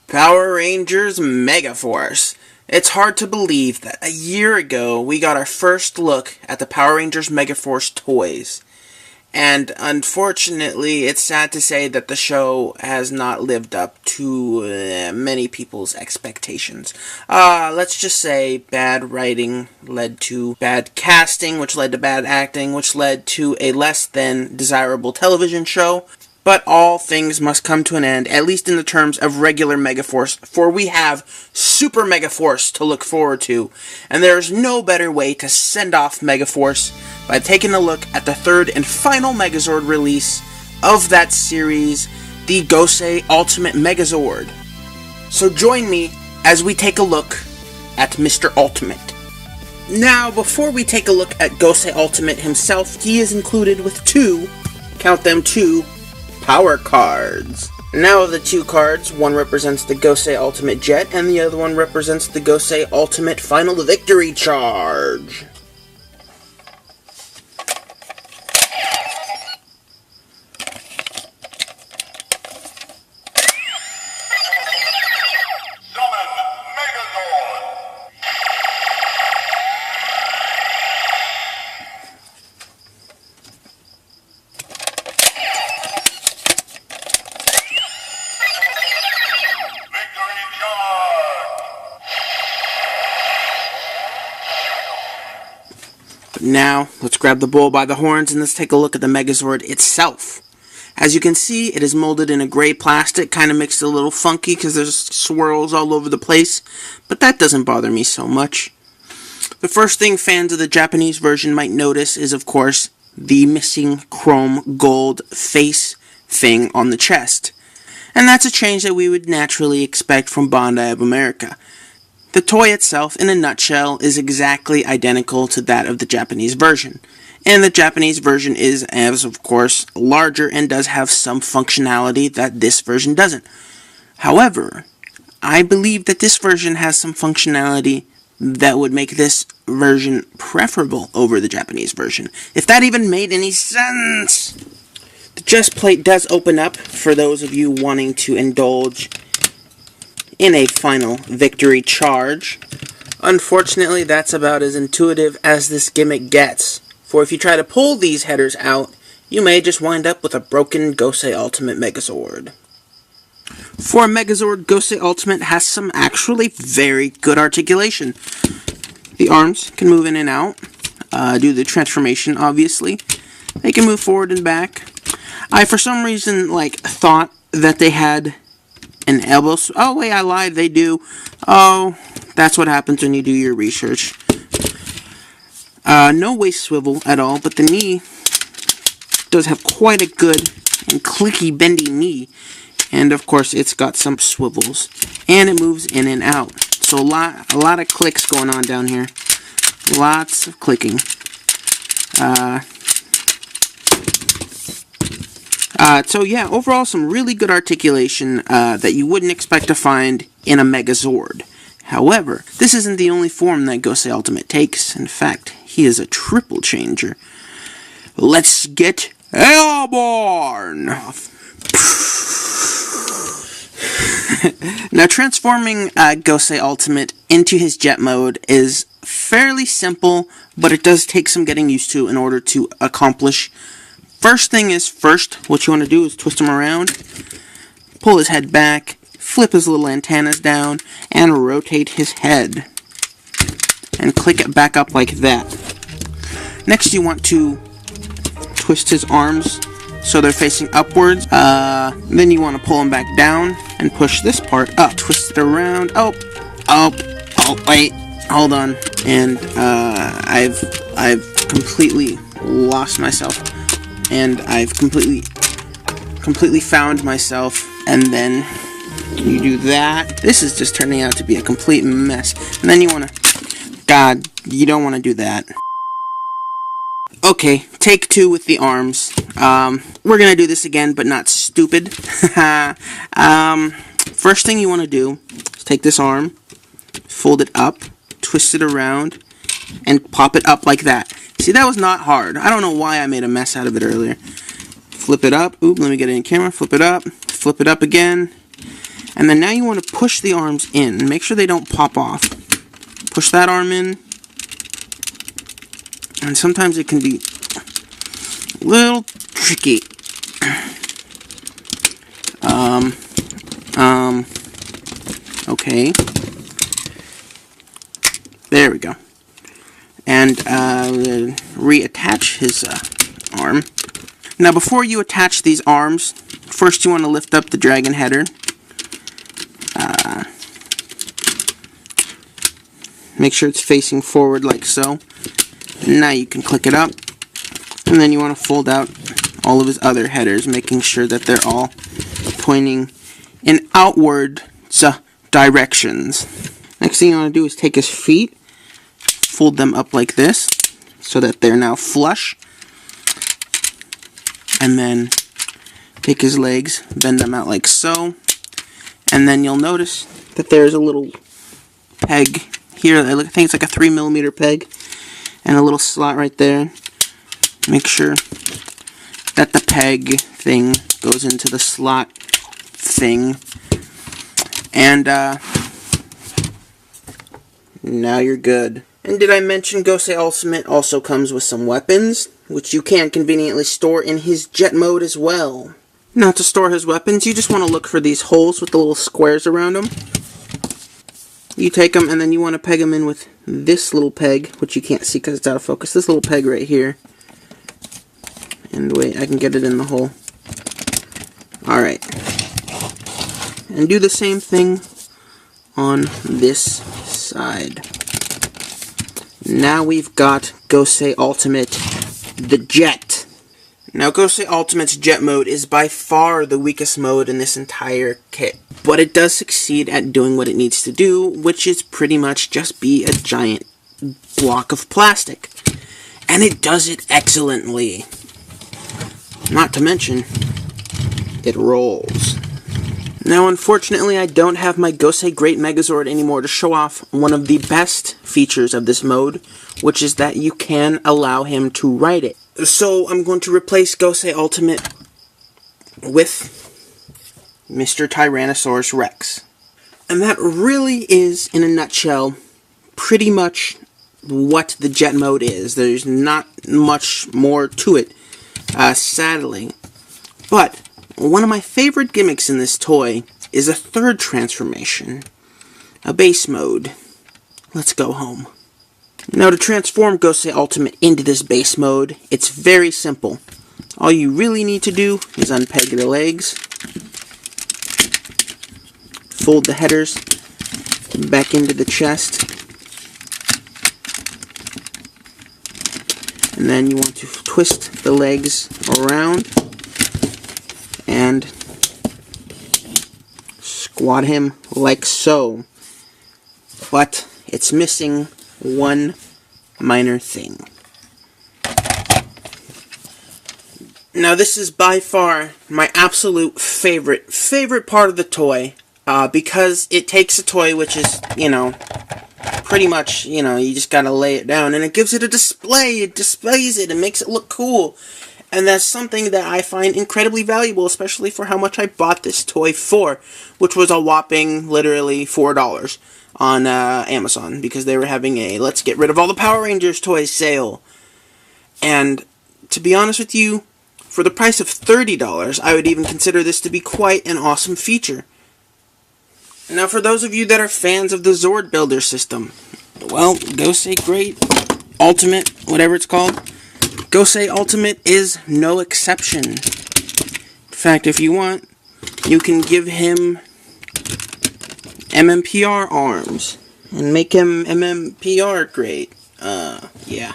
Power Rangers Megaforce. It's hard to believe that a year ago we got our first look at the Power Rangers Megaforce toys. And unfortunately, it's sad to say that the show has not lived up to many people's expectations. Let's just say bad writing led to bad casting, which led to bad acting, which led to a less than desirable television show. But all things must come to an end, at least in the terms of regular Megaforce, for we have Super Megaforce to look forward to. And there is no better way to send off Megaforce by taking a look at the third and final Megazord release of that series, the Gosei Ultimate Megazord. So join me as we take a look at Mr. Ultimate. Now, before we take a look at Gosei Ultimate himself, he is included with two, count them two, power cards. Now of the two cards, one represents the Gosei Ultimate Jet, and the other one represents the Gosei Ultimate Final Victory Charge. Now, let's grab the bull by the horns and let's take a look at the Megazord itself. As you can see, it is molded in a gray plastic, kind of makes it a little funky because there's swirls all over the place, but that doesn't bother me so much. The first thing fans of the Japanese version might notice is, of course, the missing chrome gold face thing on the chest. And that's a change that we would naturally expect from Bandai of America. The toy itself, in a nutshell, is exactly identical to that of the Japanese version. And the Japanese version is, as of course, larger and does have some functionality that this version doesn't. However, I believe that this version has some functionality that would make this version preferable over the Japanese version. If that even made any sense! The chest plate does open up for those of you wanting to indulge in a final victory charge. Unfortunately, that's about as intuitive as this gimmick gets, for if you try to pull these headers out, you may just wind up with a broken Gosei Ultimate Megazord. For Megazord, Gosei Ultimate has some actually very good articulation. The arms can move in and out, do the transformation, obviously. They can move forward and back. I, for some reason, thought that they had an elbow. Oh, wait, I lied. They do. Oh, that's what happens when you do your research. No waist swivel at all, but the knee does have quite a good and clicky, bendy knee. And, of course, it's got some swivels. And it moves in and out. So a lot of clicks going on down here. Lots of clicking. So yeah, overall some really good articulation that you wouldn't expect to find in a Megazord. However, this isn't the only form that Gosei Ultimate takes. In fact, he is a triple changer. Let's get airborne! Now, transforming Gosei Ultimate into his jet mode is fairly simple, but it does take some getting used to in order to accomplish. First thing is first, what you want to do is twist him around, pull his head back, flip his little antennas down, and rotate his head. And click it back up like that. Next you want to twist his arms so they're facing upwards. Then you want to pull him back down and push this part up. Twist it around. Oh, wait, hold on. And I've completely lost myself. And I've completely found myself, and then you do that. This is just turning out to be a complete mess. And then you want to, God, you don't want to do that. Okay, take two with the arms. We're gonna do this again, but not stupid. First thing you want to do is take this arm, fold it up, twist it around, and pop it up like that. See, that was not hard. I don't know why I made a mess out of it earlier. Flip it up. Oop, let me get it in camera. Flip it up again. And then now you want to push the arms in. Make sure they don't pop off. Push that arm in. And sometimes it can be a little tricky. Okay. There we go. And reattach his arm. Now before you attach these arms, first you want to lift up the dragon header. Make sure it's facing forward like so. Now you can click it up. And then you want to fold out all of his other headers, making sure that they're all pointing in outward directions. Next thing you want to do is take his feet, fold them up like this, so that they're now flush. And then take his legs, bend them out like so. And then you'll notice that there's a little peg here. I think it's like a 3mm peg. And a little slot right there. Make sure that the peg thing goes into the slot thing. And now you're good. And did I mention Gosei Ultimate also comes with some weapons, which you can conveniently store in his jet mode as well. Now to store his weapons, you just want to look for these holes with the little squares around them. You take them and then you want to peg them in with this little peg, which you can't see because it's out of focus. This little peg right here. And wait, I can get it in the hole. Alright. And do the same thing on this side. Now we've got Gosei Ultimate, the Jet. Now Gosei Ultimate's Jet mode is by far the weakest mode in this entire kit. But it does succeed at doing what it needs to do, which is pretty much just be a giant block of plastic. And it does it excellently. Not to mention, it rolls. Now unfortunately I don't have my Gosei Great Megazord anymore to show off one of the best features of this mode, which is that you can allow him to ride it. So I'm going to replace Gosei Ultimate with Mr. Tyrannosaurus Rex. And that really is, in a nutshell, pretty much what the jet mode is. There's not much more to it, sadly. But one of my favorite gimmicks in this toy is a third transformation, a base mode. Let's go home. Now to transform Gosei Ultimate into this base mode, it's very simple. All you really need to do is unpeg the legs, fold the headers back into the chest, and then you want to twist the legs around and squat him like so. But it's missing one minor thing. Now this is by far my absolute favorite part of the toy, because it takes a toy which is, pretty much, you just gotta lay it down, and it gives it a display. It displays it and makes it look cool. And that's something that I find incredibly valuable, especially for how much I bought this toy for, which was a whopping, literally, $4 on Amazon, because they were having a let's get rid of all the Power Rangers toys sale. And to be honest with you, for the price of $30, I would even consider this to be quite an awesome feature. Now for those of you that are fans of the Zord Builder system, well, Gosei Great Ultimate, whatever it's called, Gosei Ultimate is no exception. In fact, if you want, you can give him MMPR arms and make him MMPR great. Yeah.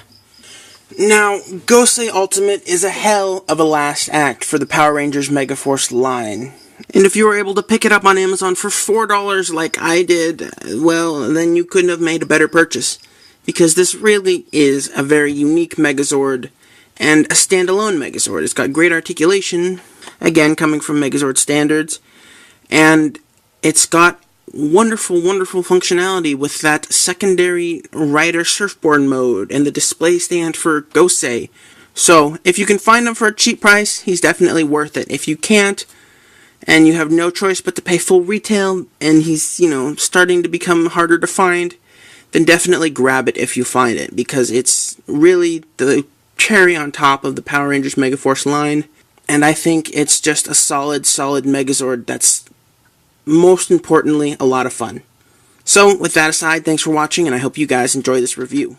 Now, Gosei Ultimate is a hell of a last act for the Power Rangers Megaforce line. And if you were able to pick it up on Amazon for $4 like I did, well, then you couldn't have made a better purchase. Because this really is a very unique Megazord and a standalone Megazord. It's got great articulation, again, coming from Megazord standards, and it's got wonderful, wonderful functionality with that secondary rider surfboard mode and the display stand for Gosei. So, if you can find him for a cheap price, he's definitely worth it. If you can't, and you have no choice but to pay full retail, and he's, starting to become harder to find, then definitely grab it if you find it, because it's really the cherry on top of the Power Rangers Megaforce line, and I think it's just a solid Megazord that's, most importantly, a lot of fun. So, with that aside, thanks for watching, and I hope you guys enjoy this review.